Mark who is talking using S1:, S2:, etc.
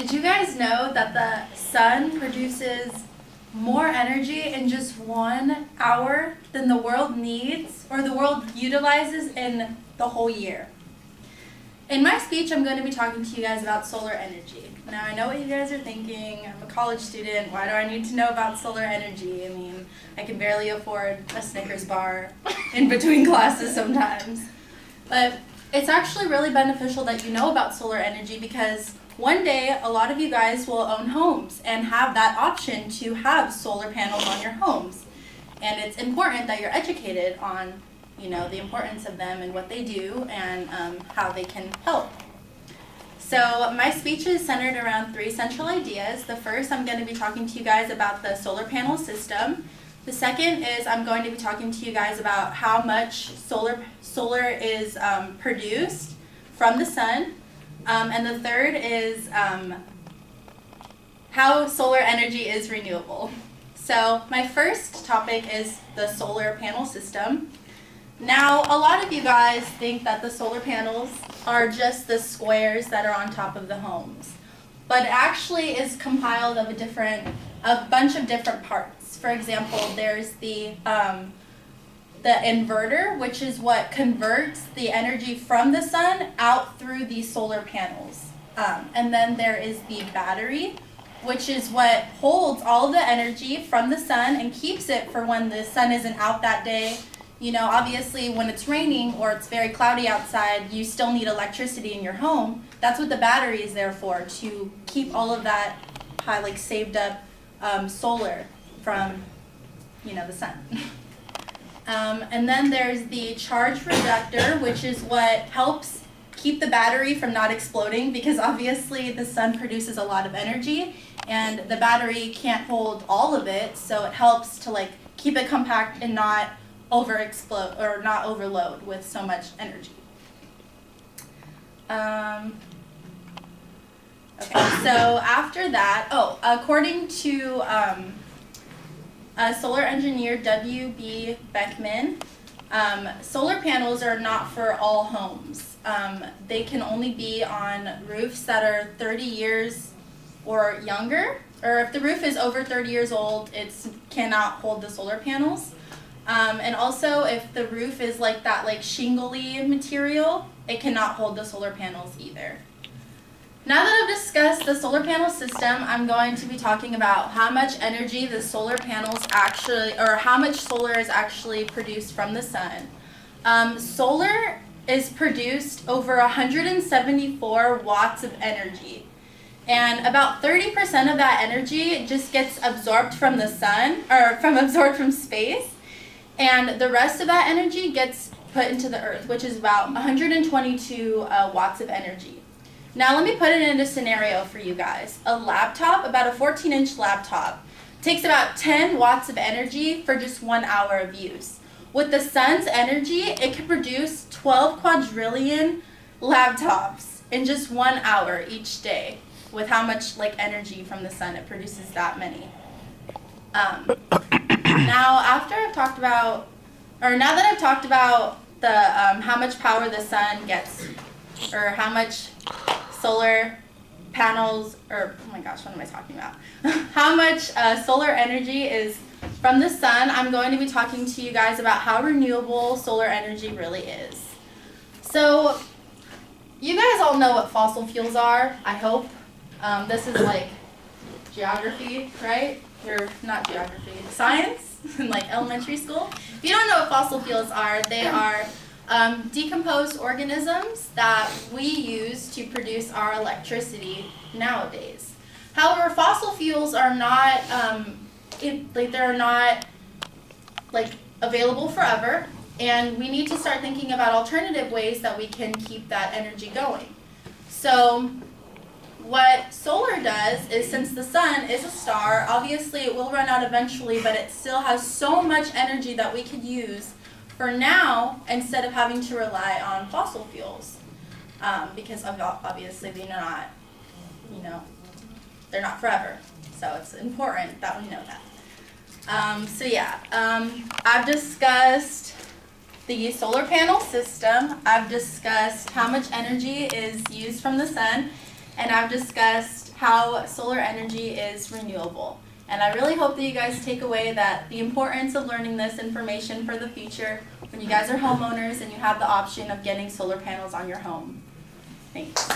S1: Did you guys know that the sun produces more energy in just 1 hour than the world needs or the world utilizes in the whole year? In my speech, I'm going to be talking to you guys about solar energy. Now, I know what you guys are thinking. I'm a college student. Why do I need to know about solar energy? I mean, I can barely afford a Snickers bar in between classes sometimes. But it's actually really beneficial that you know about solar energy because one day a lot of you guys will own homes and have that option to have solar panels on your homes. And it's important that you're educated on, the importance of them and what they do and how they can help. So my speech is centered around 3 central ideas. The first, I'm going to be talking to you guys about the solar panel system. The second is I'm going to be talking to you guys about how much solar is produced from the sun. And the third is how solar energy is renewable. So my first topic is the solar panel system. Now, a lot of you guys think that the solar panels are just the squares that are on top of the homes, but it actually is compiled of a bunch of different parts. For example, there's the inverter, which is what converts the energy from the sun out through these solar panels. And then there is the battery, which is what holds all of the energy from the sun and keeps it for when the sun isn't out that day. Obviously when it's raining or it's very cloudy outside, you still need electricity in your home. That's what the battery is there for, to keep all of that saved up solar from, the sun. And then there's the charge reductor, which is what helps keep the battery from not exploding because obviously the sun produces a lot of energy and the battery can't hold all of it, so it helps to keep it compact and not overexplode or not overload with so much energy. Okay, so after that, according to solar engineer W.B. Beckman, solar panels are not for all homes. They can only be on roofs that are 30 years or younger, or if the roof is over 30 years old, it cannot hold the solar panels. And also, if the roof is that shingly material, it cannot hold the solar panels either. Now that I've discussed the solar panel system, I'm going to be talking about how much energy the solar panels how much solar is actually produced from the sun. Solar is produced over 174 watts of energy. And about 30% of that energy just gets absorbed from the sun, or absorbed from space. And the rest of that energy gets put into the earth, which is about 122 watts of energy. Now let me put it in a scenario for you guys. A laptop, about a 14-inch laptop, takes about 10 watts of energy for just 1 hour of use. With the sun's energy, it can produce 12 quadrillion laptops in just 1 hour each day with how much energy from the sun it produces that many. Now that I've talked about the how much power the sun gets, or how much solar panels, or oh my gosh, what am I talking about? How much solar energy is from the sun, I'm going to be talking to you guys about how renewable solar energy really is. So, you guys all know what fossil fuels are, I hope. This is geography, right? Or not geography, science in elementary school. If you don't know what fossil fuels are, they are decomposed organisms that we use to produce our electricity nowadays. However, fossil fuels are not they're not available forever, and we need to start thinking about alternative ways that we can keep that energy going. So what solar does is, since the sun is a star, obviously it will run out eventually, but it still has so much energy that we could use for now instead of having to rely on fossil fuels. Because obviously they're not forever. So it's important that we know that. I've discussed the solar panel system. I've discussed how much energy is used from the sun. And I've discussed how solar energy is renewable. And I really hope that you guys take away that the importance of learning this information for the future when you guys are homeowners and you have the option of getting solar panels on your home. Thanks.